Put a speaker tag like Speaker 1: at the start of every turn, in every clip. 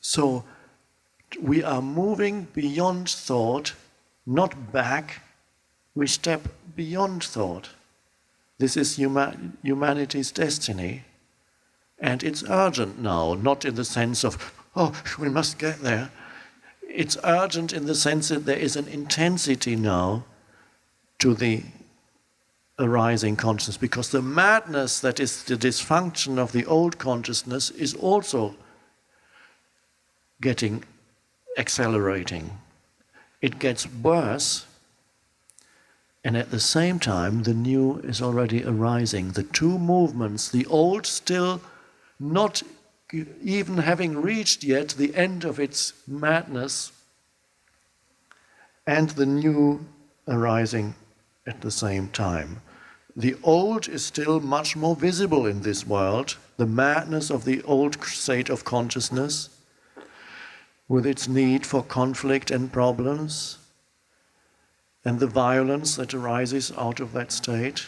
Speaker 1: So we are moving beyond thought, not back. We step beyond thought. This is humanity's destiny. And it's urgent now, not in the sense of, oh, we must get there. It's urgent in the sense that there is an intensity now to the arising consciousness, because the madness that is the dysfunction of the old consciousness is also accelerating. It gets worse, and at the same time the new is already arising. The two movements, the old still not even having reached yet the end of its madness, and the new arising at the same time. The old is still much more visible in this world, the madness of the old state of consciousness, with its need for conflict and problems, and the violence that arises out of that state,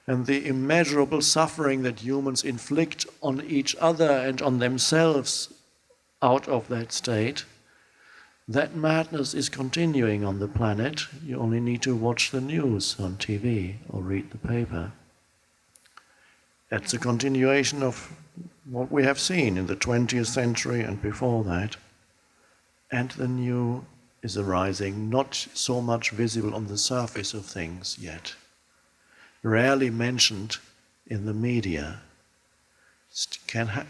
Speaker 1: and the immeasurable suffering that humans inflict on each other and on themselves out of that state. That madness is continuing on the planet. You only need to watch the news on TV or read the paper. That's a continuation of what we have seen in the 20th century and before that. And the new is arising, not so much visible on the surface of things yet. Rarely mentioned in the media.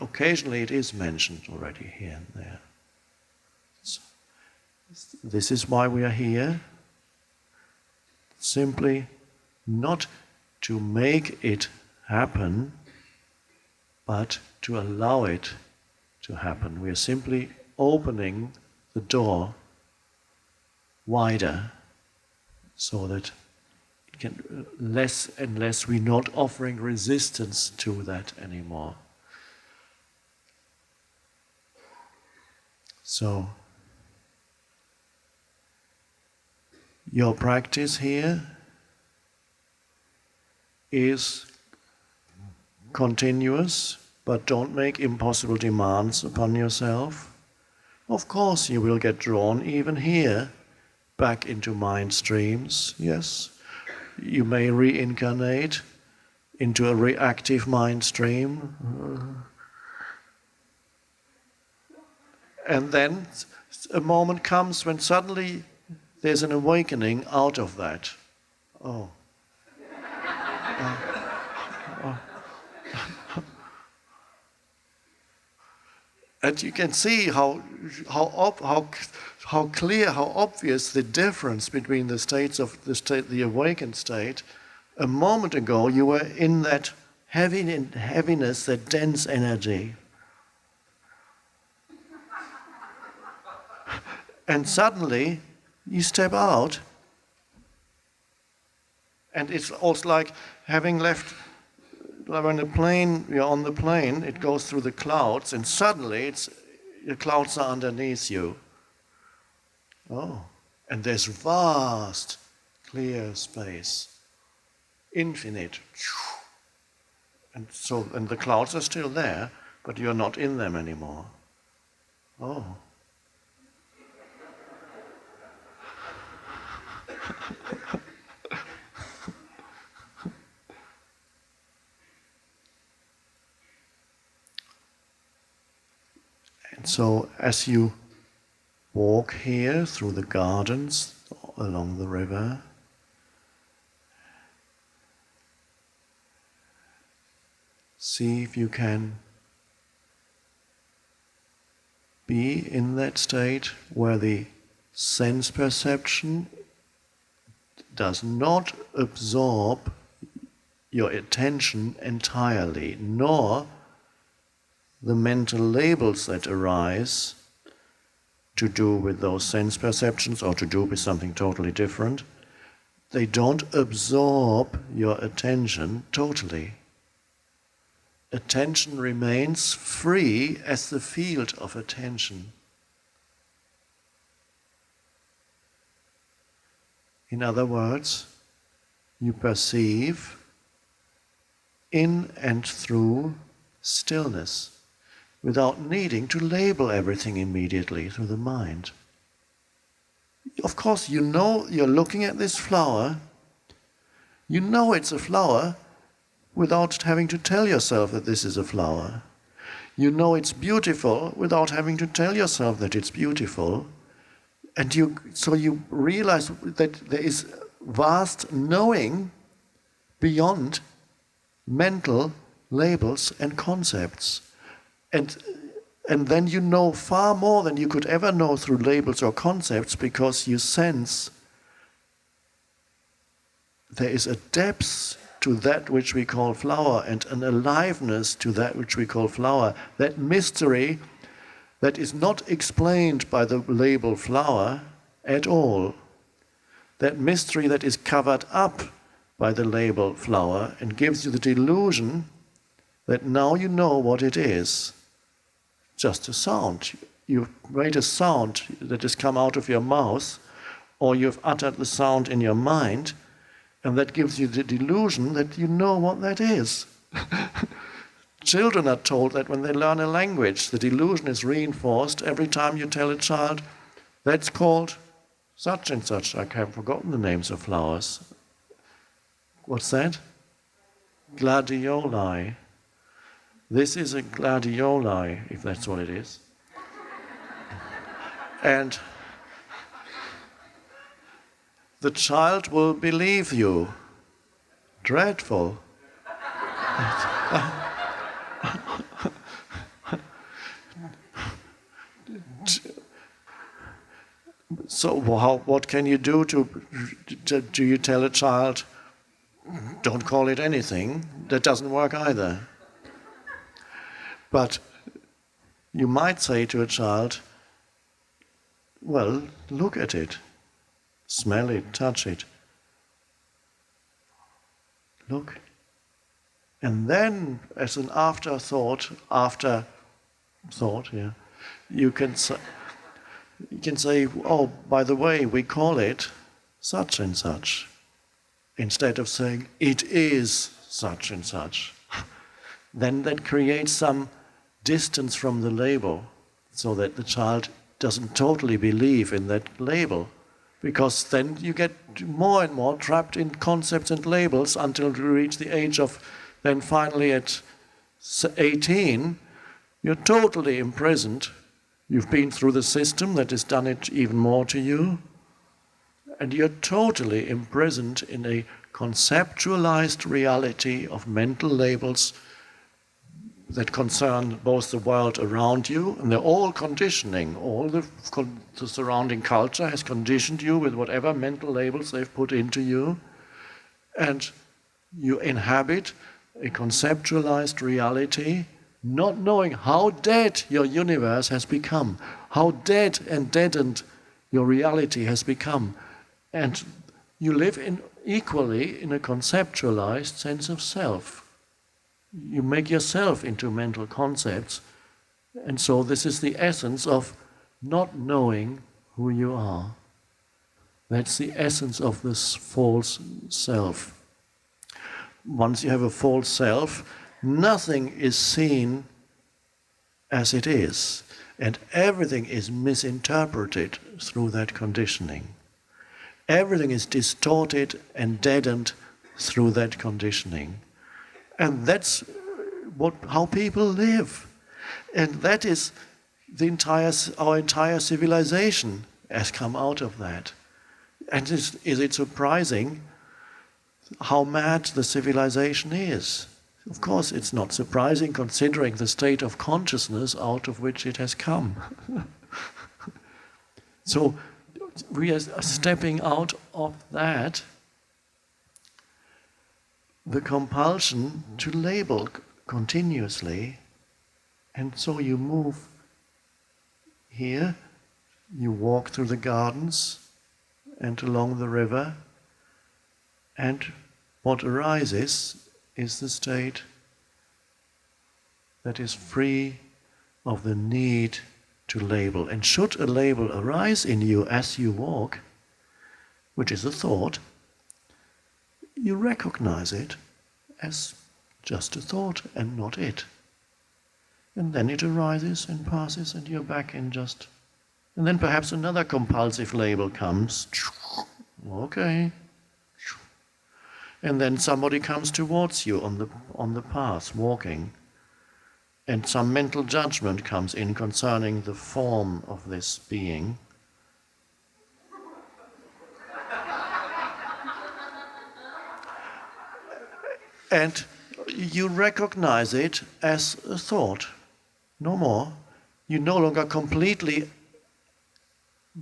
Speaker 1: Occasionally it is mentioned already here and there. So, this is why we are here. Simply not to make it happen, but to allow it to happen. We are simply opening the door wider so that it can, less and less, we're not offering resistance to that anymore. So, your practice here is continuous, but don't make impossible demands upon yourself. Of course you will get drawn, even here, back into mind streams, yes. You may reincarnate into a reactive mind stream. And then a moment comes when suddenly there's an awakening out of that. Oh. And you can see how clear, how obvious the difference between the states of the awakened state. A moment ago, you were in that heaviness, that dense energy. And suddenly, you step out, and it's also like having left. When you're on the plane, it goes through the clouds, and suddenly the clouds are underneath you. Oh, and there's vast, clear space, infinite. And the clouds are still there, but you're not in them anymore. Oh. And so as you walk here through the gardens along the river, see if you can be in that state where the sense perception does not absorb your attention entirely, nor the mental labels that arise to do with those sense perceptions or to do with something totally different. They don't absorb your attention totally. Attention remains free as the field of attention. In other words, you perceive in and through stillness, without needing to label everything immediately through the mind. Of course, you know you're looking at this flower, you know it's a flower without having to tell yourself that this is a flower. You know it's beautiful without having to tell yourself that it's beautiful. And so you realize that there is vast knowing beyond mental labels and concepts. And then you know far more than you could ever know through labels or concepts, because you sense there is a depth to that which we call flower and an aliveness to that which we call flower. That mystery that is not explained by the label flower at all. That mystery that is covered up by the label flower and gives you the delusion that now you know what it is. Just a sound. You've made a sound that has come out of your mouth, or you've uttered the sound in your mind, and that gives you the delusion that you know what that is. Children are told that when they learn a language, the delusion is reinforced every time you tell a child, that's called such and such. I have forgotten the names of flowers. What's that? Gladioli. This is a gladioli, if that's what it is. And the child will believe you. Dreadful. So what can you do do you tell a child, don't call it anything? That doesn't work either. But you might say to a child, well, look at it, smell it, touch it. Look. And then, as an afterthought, you can say, oh, by the way, we call it such and such, instead of saying, it is such and such. Then that creates some distance from the label, so that the child doesn't totally believe in that label, because then you get more and more trapped in concepts and labels until you reach the age of, then finally at 18, you're totally imprisoned. You've been through the system that has done it even more to you, and you're totally imprisoned in a conceptualized reality of mental labels that concern both the world around you, and they're all conditioning. All the surrounding culture has conditioned you with whatever mental labels they've put into you, and you inhabit a conceptualized reality, not knowing how dead your universe has become, how dead and deadened your reality has become. And you live equally in a conceptualized sense of self. You make yourself into mental concepts, and so this is the essence of not knowing who you are. That's the essence of this false self. Once you have a false self, nothing is seen as it is, and everything is misinterpreted through that conditioning. Everything is distorted and deadened through that conditioning. And that's how people live. And that is our entire civilization has come out of that. And is it surprising how mad the civilization is? Of course it's not surprising, considering the state of consciousness out of which it has come. So we are stepping out of that, the compulsion to label continuously, and so you move here, you walk through the gardens and along the river, and what arises is the state that is free of the need to label. And should a label arise in you as you walk, which is a thought, you recognize it as just a thought and not it. And then it arises and passes and you're back in just... And then perhaps another compulsive label comes. Okay. And then somebody comes towards you on the path, walking. And some mental judgment comes in concerning the form of this being. And you recognize it as a thought, no more. You no longer completely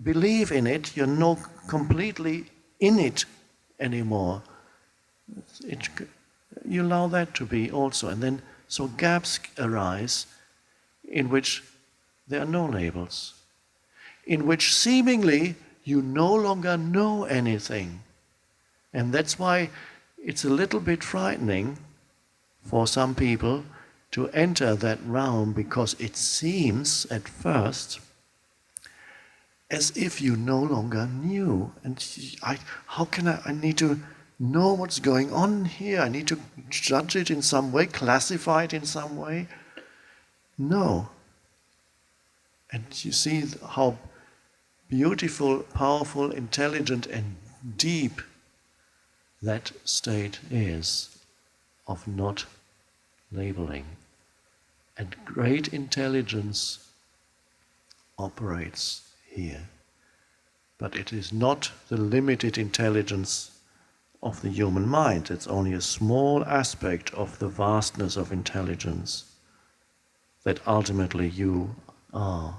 Speaker 1: believe in it, you're not completely in it anymore. You allow that to be also. And then, so gaps arise in which there are no labels, in which seemingly you no longer know anything. And that's why it's a little bit frightening for some people to enter that realm, because it seems at first as if you no longer knew. And how can I need to know what's going on here? I need to judge it in some way, classify it in some way? No. And you see how beautiful, powerful, intelligent and deep that state is of not labeling. And great intelligence operates here. But it is not the limited intelligence of the human mind. It's only a small aspect of the vastness of intelligence that ultimately you are.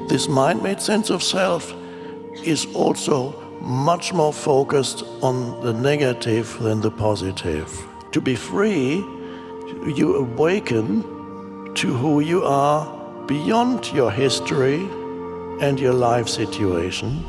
Speaker 1: This mind-made sense of self is also much more focused on the negative than the positive. To be free, you awaken to who you are beyond your history and your life situation.